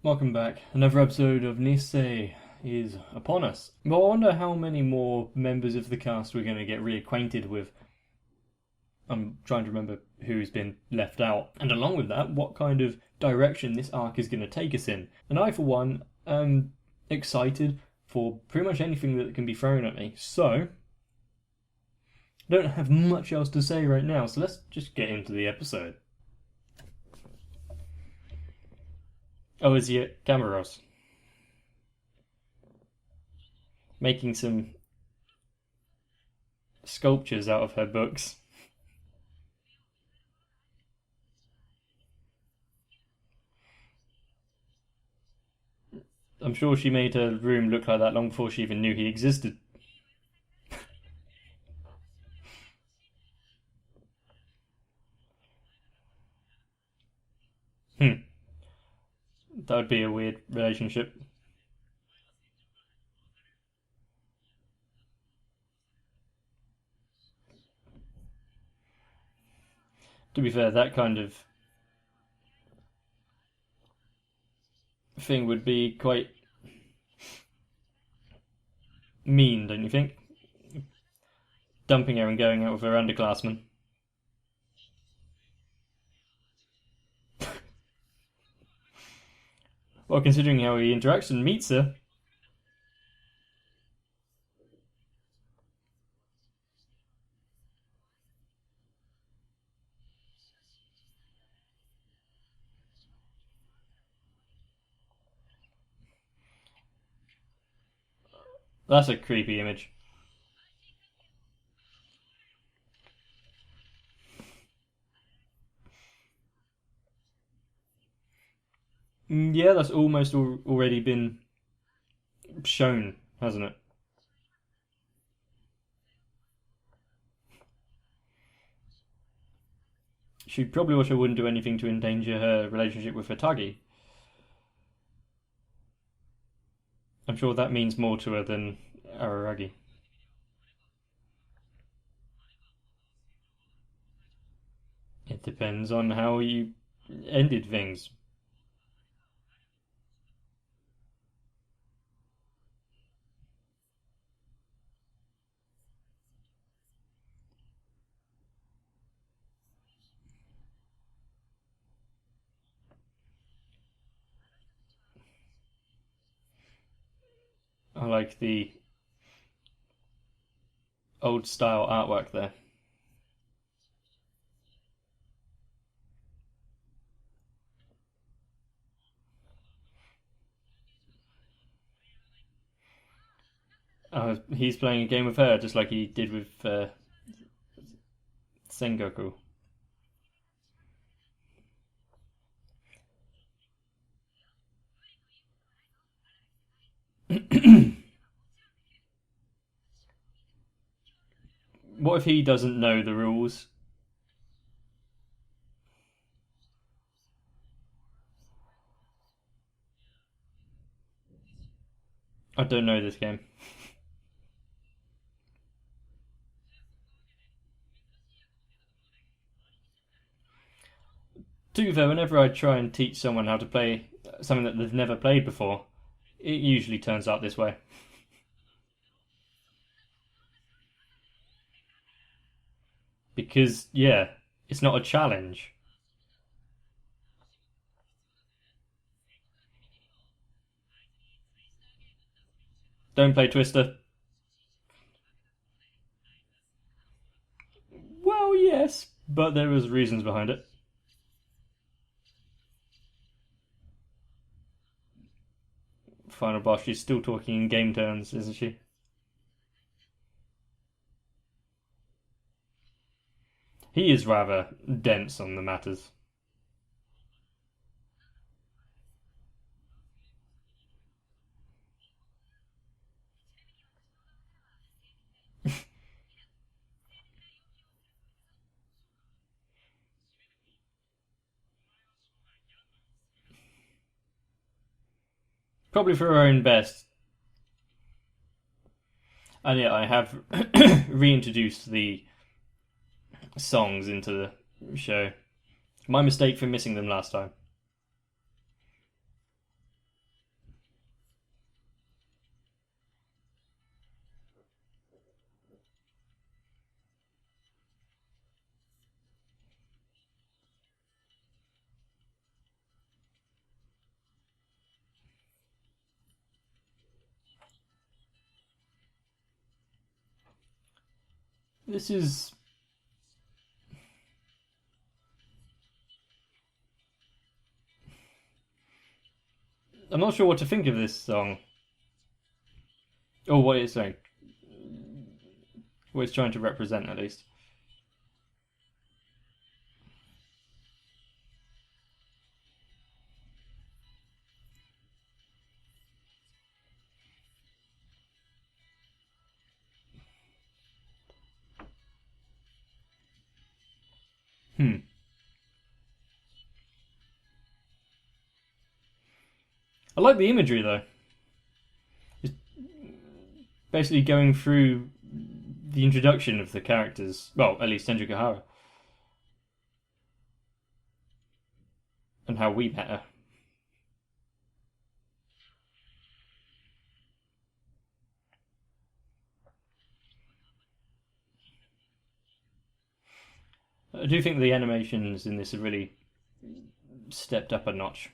Welcome back. Another episode of Nisei is upon us. But I wonder how many more members of the cast we're going to get reacquainted with. I'm trying to remember who's been left out. And along with that, what kind of direction this arc is going to take us in. And I, for one, am excited for pretty much anything that can be thrown at me. So, I don't have much else to say right now, so let's just get into the episode. Oh, is he at Camaros? Making some sculptures out of her books. I'm sure she made her room look like that long before she even knew he existed. That would be a weird relationship. To be fair, that kind of thing would be quite mean, don't you think? Dumping her and going out with her underclassmen. Well, considering how he interacts and meets her. That's a creepy image. Yeah, that's almost already been shown, hasn't it? She probably also wouldn't do anything to endanger her relationship with Hitagi. I'm sure that means more to her than Araragi. It depends on how you ended things. I like the old style artwork there. He's playing a game with her just like he did with Sengoku. What if he doesn't know the rules? I don't know this game. To be fair, whenever I try and teach someone how to play something that they've never played before, it usually turns out this way. Because, yeah, it's not a challenge. Don't play Twister. Well, yes, but there was reasons behind it. Final boss, she's still talking in game terms, isn't she? He is rather dense on the matters. Probably for her own best. And yeah, I have reintroduced the songs into the show. My mistake for missing them last time. This is... I'm not sure what to think of this song. Or what it's saying. What it's trying to represent, at least. I like the imagery, though. It's basically going through the introduction of the characters. Well, at least Senju Gahara. And how we met her. I do think the animations in this have really stepped up a notch.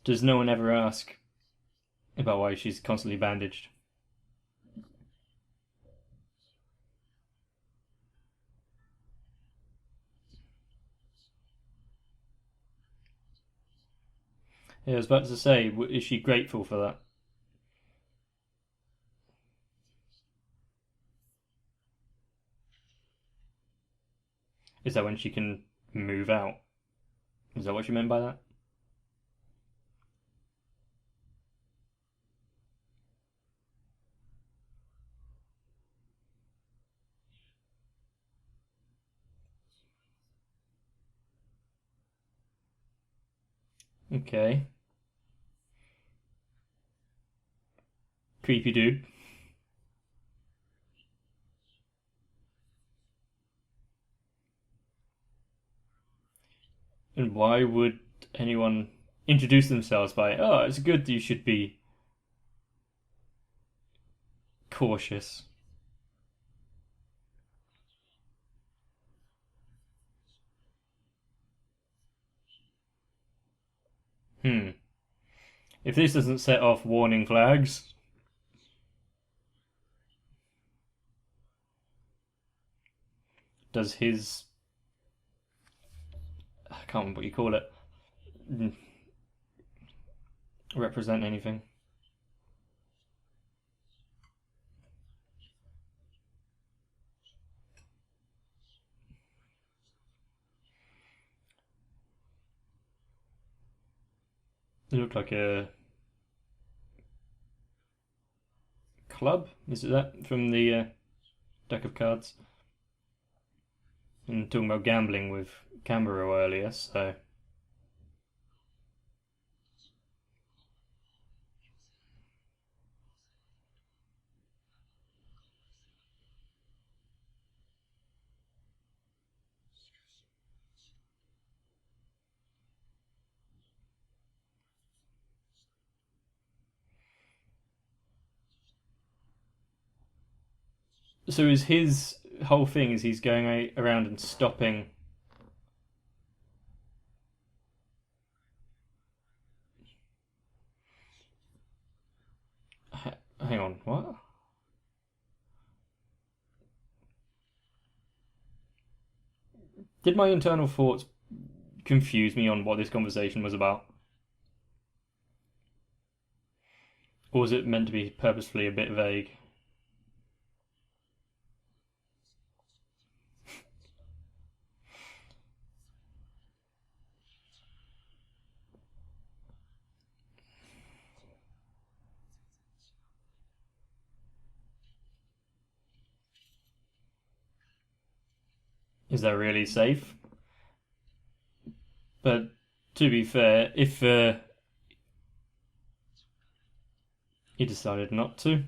Does no one ever ask about why she's constantly bandaged? Yeah, I was about to say, is she grateful for that? Is that when she can move out? Is that what you meant by that? Okay. Creepy dude. And why would anyone introduce themselves by, oh, it's good that you should be cautious? Hmm. If this doesn't set off warning flags, does his... I can't remember what you call it. Represent anything? It looked like a club. Is it that from the deck of cards? And talking about gambling with Cambero earlier, so is his whole thing is he's going around and stopping. Hang on, what? Did my internal thoughts confuse me on what this conversation was about? Or was it meant to be purposefully a bit vague? Is that really safe? But to be fair, if he decided not to,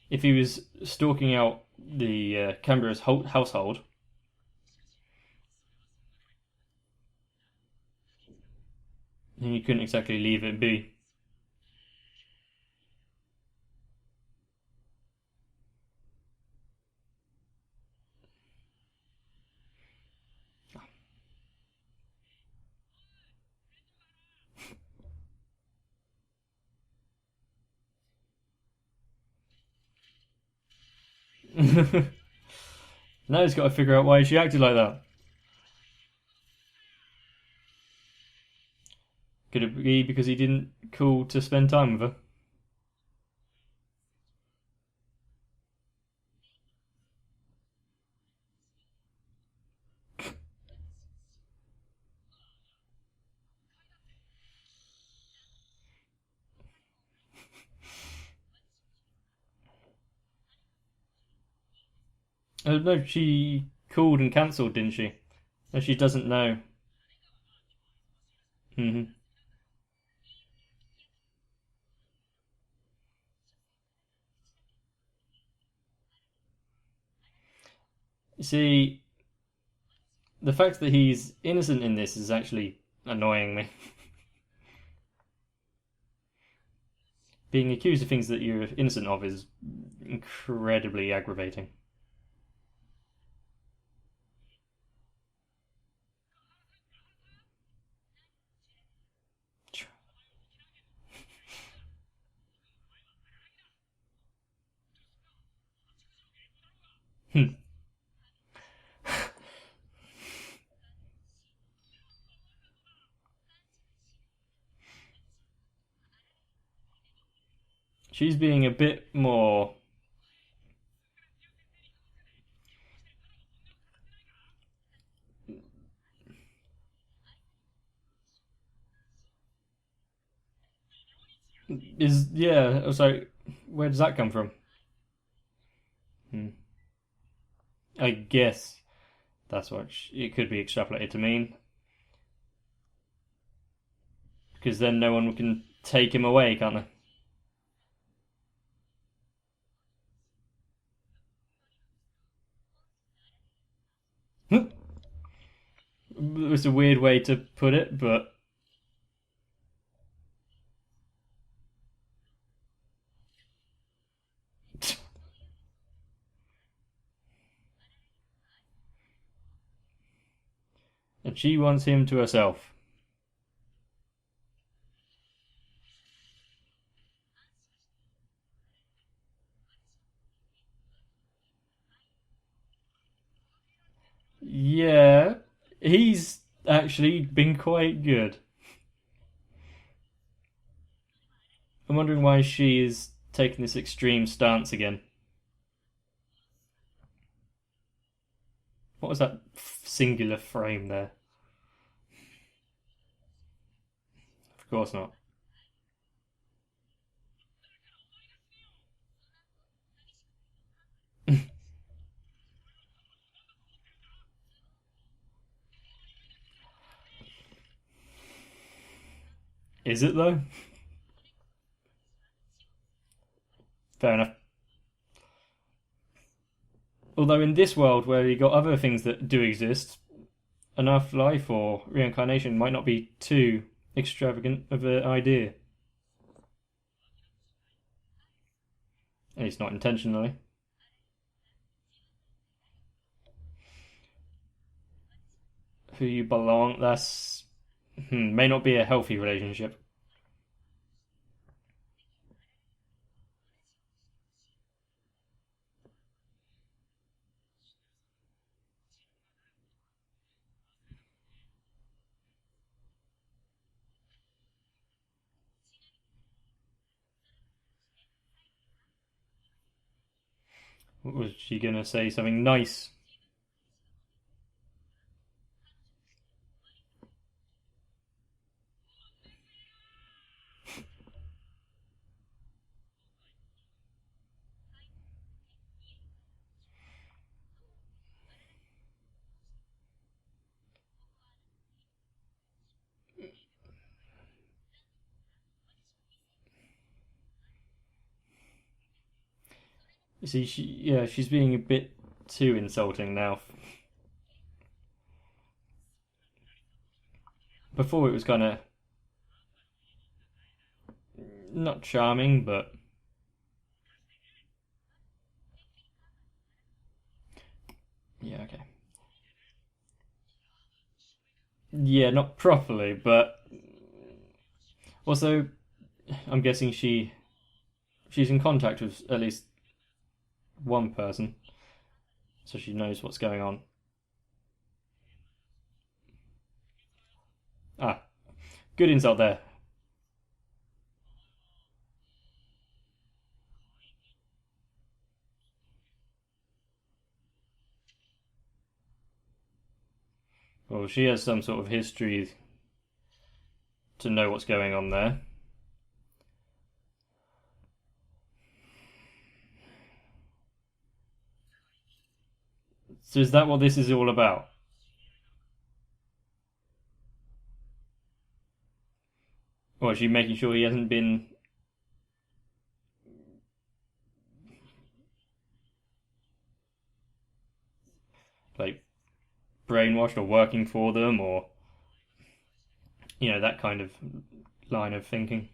if he was stalking out the Canberra's household, then you couldn't exactly leave it be. Now he's got to figure out why she acted like that. Could it be because he didn't call to spend time with her? No, she called and cancelled, didn't she? No, she doesn't know. Hmm. See, the fact that he's innocent in this is actually annoying me. Being accused of things that you're innocent of is incredibly aggravating. Hmm. She's being a bit more. Is yeah. So where does that come from? Hmm. I guess that's what it could be extrapolated to mean, because then no one can take him away, can't they? It's a weird way to put it, but and she wants him to herself. Yeah, he's actually been quite good. I'm wondering why she is taking this extreme stance again. What was that singular frame there? Of course not. Is it though? Fair enough. Although in this world where you got other things that do exist, an afterlife or reincarnation might not be too extravagant of an idea. At least not intentionally. Who you belong, that's may not be a healthy relationship. Was she gonna say something nice? You see, she's being a bit too insulting now. Before it was kind of not charming, but yeah, okay. Yeah, not properly, but also I'm guessing she's in contact with at least one person. so she knows what's going on. Ah, good insult there. Well, she has some sort of history to know what's going on there. So is that what this is all about? Or is she making sure he hasn't been like brainwashed or working for them, or that kind of line of thinking?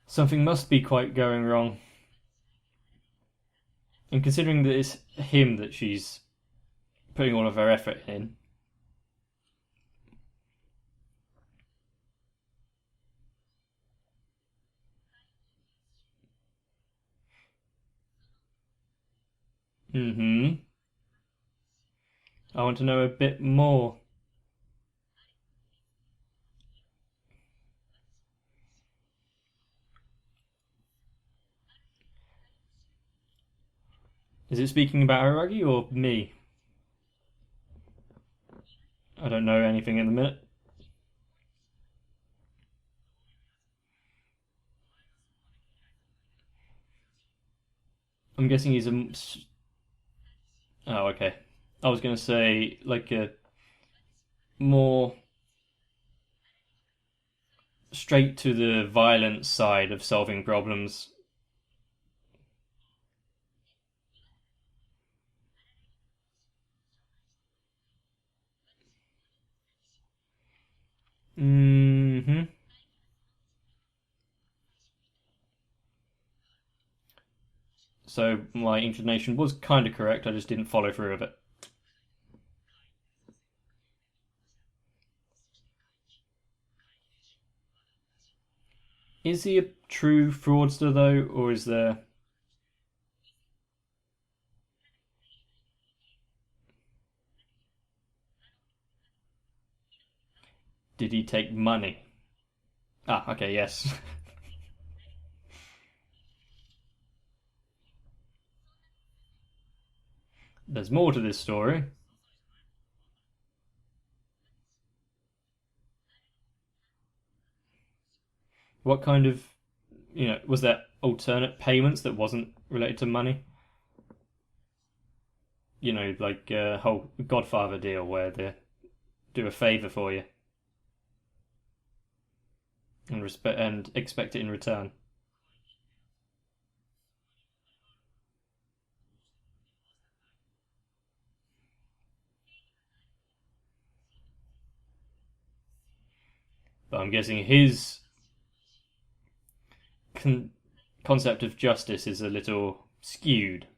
Something must be quite going wrong. And considering that it's him that she's putting all of her effort in. Mm-hmm. I want to know a bit more. Is it speaking about Aragi or me? I don't know anything in the minute. I'm guessing he's a. Oh, okay. I was gonna say like a more straight to the violence side of solving problems. Mm-hmm. So my inclination was kind of correct. I just didn't follow through with it. Is he a true fraudster though, or is there? Did he take money? Ah, okay, yes. There's more to this story. What kind of, was there alternate payments that wasn't related to money? Like a whole Godfather deal where they do a favor for you and expect it in return. But I'm guessing his con- concept of justice is a little skewed,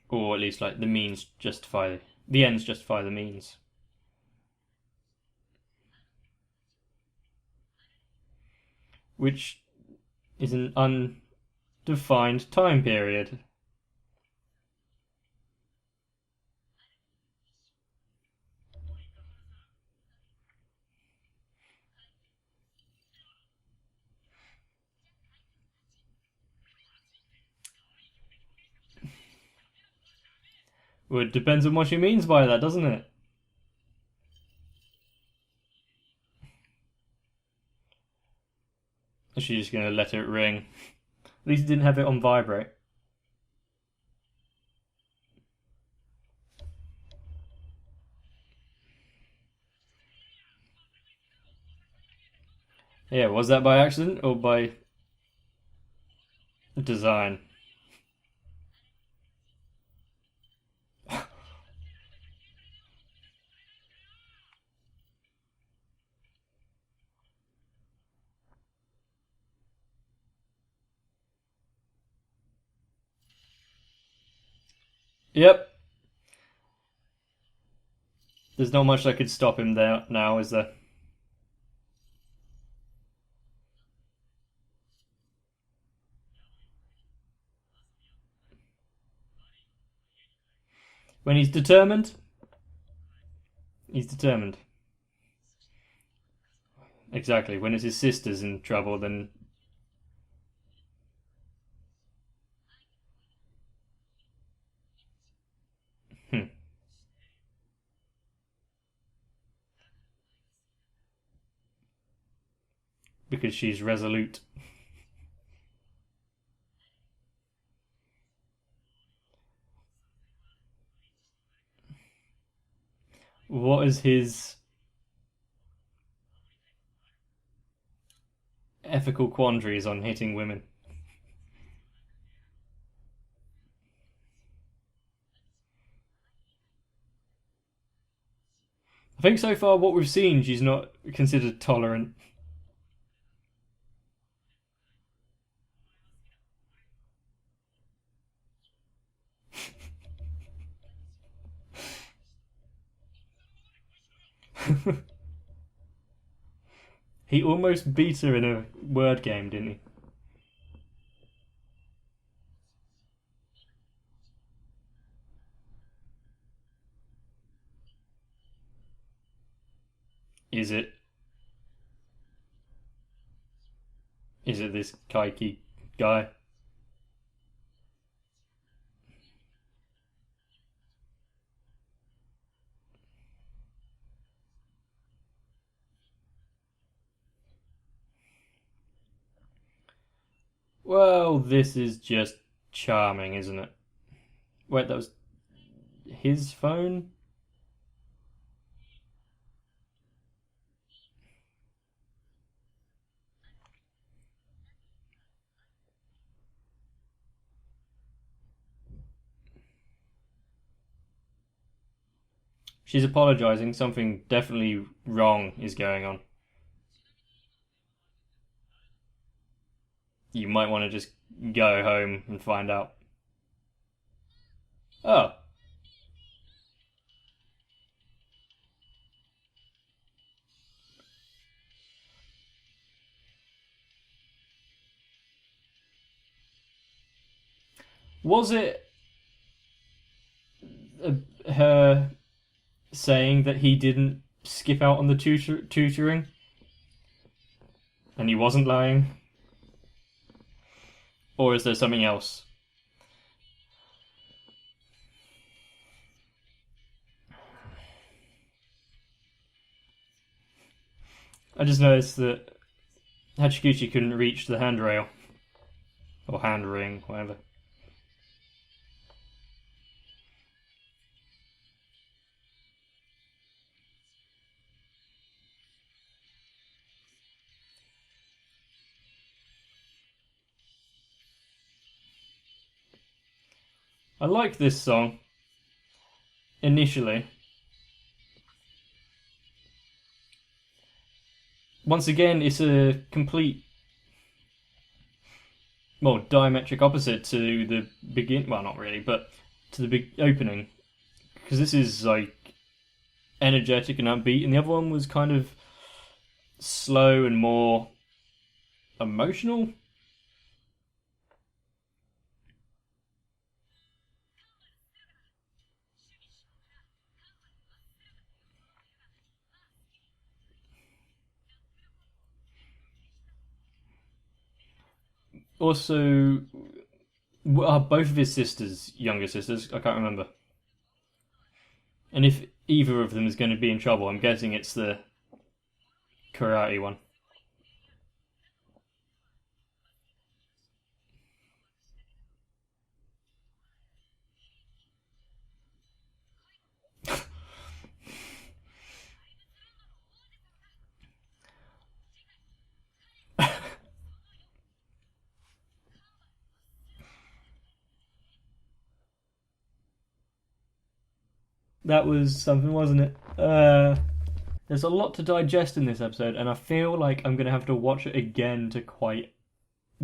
or at least like the ends justify the means, which is an undefined time period. Well, it depends on what she means by that, doesn't it? Is she just gonna let it ring? At least it didn't have it on vibrate. Yeah, was that by accident or by design? Yep. There's not much that could stop him there now, is there? When he's determined, he's determined. Exactly. When it's his sister's in trouble, then hmm, because she's resolute. What is his ethical quandaries on hitting women? I think so far what we've seen, she's not considered tolerant. He almost beat her in a word game, didn't he? Is it? Is it this Kaiki guy? Well, this is just charming, isn't it? Wait, that was his phone? She's apologizing. Something definitely wrong is going on. You might want to just go home and find out. Oh, was it her saying that he didn't skip out on the tutoring and he wasn't lying? Or is there something else? I just noticed that Hachiguchi couldn't reach the handrail. Or hand ring, whatever. I like this song initially. Once again, it's a complete, well, diametric opposite to the begin. Well, not really, but to the big opening, because this is like energetic and upbeat, and the other one was kind of slow and more emotional. Also, are both of his sisters younger sisters? I can't remember. And if either of them is going to be in trouble, I'm guessing it's the karate one. That was something, wasn't it? There's a lot to digest in this episode, and I feel like I'm going to have to watch it again to quite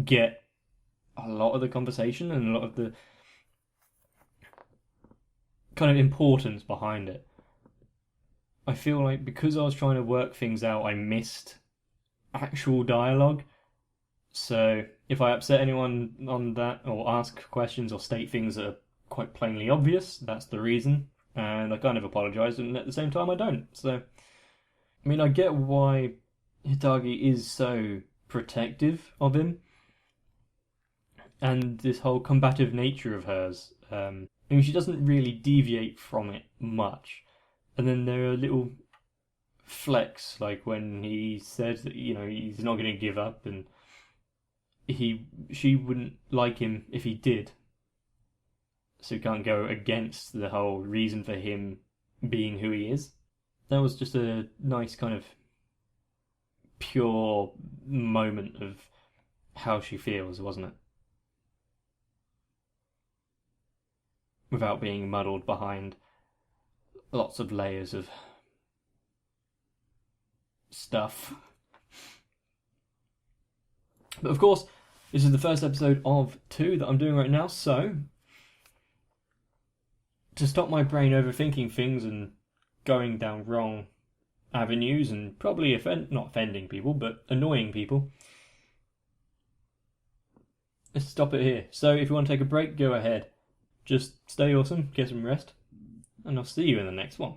get a lot of the conversation and a lot of the kind of importance behind it. I feel like because I was trying to work things out, I missed actual dialogue. So if I upset anyone on that, or ask questions or state things that are quite plainly obvious, that's the reason. And I kind of apologise, and at the same time, I don't. So, I mean, I get why Hitagi is so protective of him, and this whole combative nature of hers. I mean, she doesn't really deviate from it much. And then there are little flecks, like when he said that he's not going to give up, and she wouldn't like him if he did. So you can't go against the whole reason for him being who he is. That was just a nice kind of pure moment of how she feels, wasn't it? Without being muddled behind lots of layers of stuff. But of course, this is the first episode of 2 that I'm doing right now, so to stop my brain overthinking things and going down wrong avenues and probably not offending people, but annoying people, let's stop it here. So if you want to take a break, go ahead. Just stay awesome, get some rest, and I'll see you in the next one.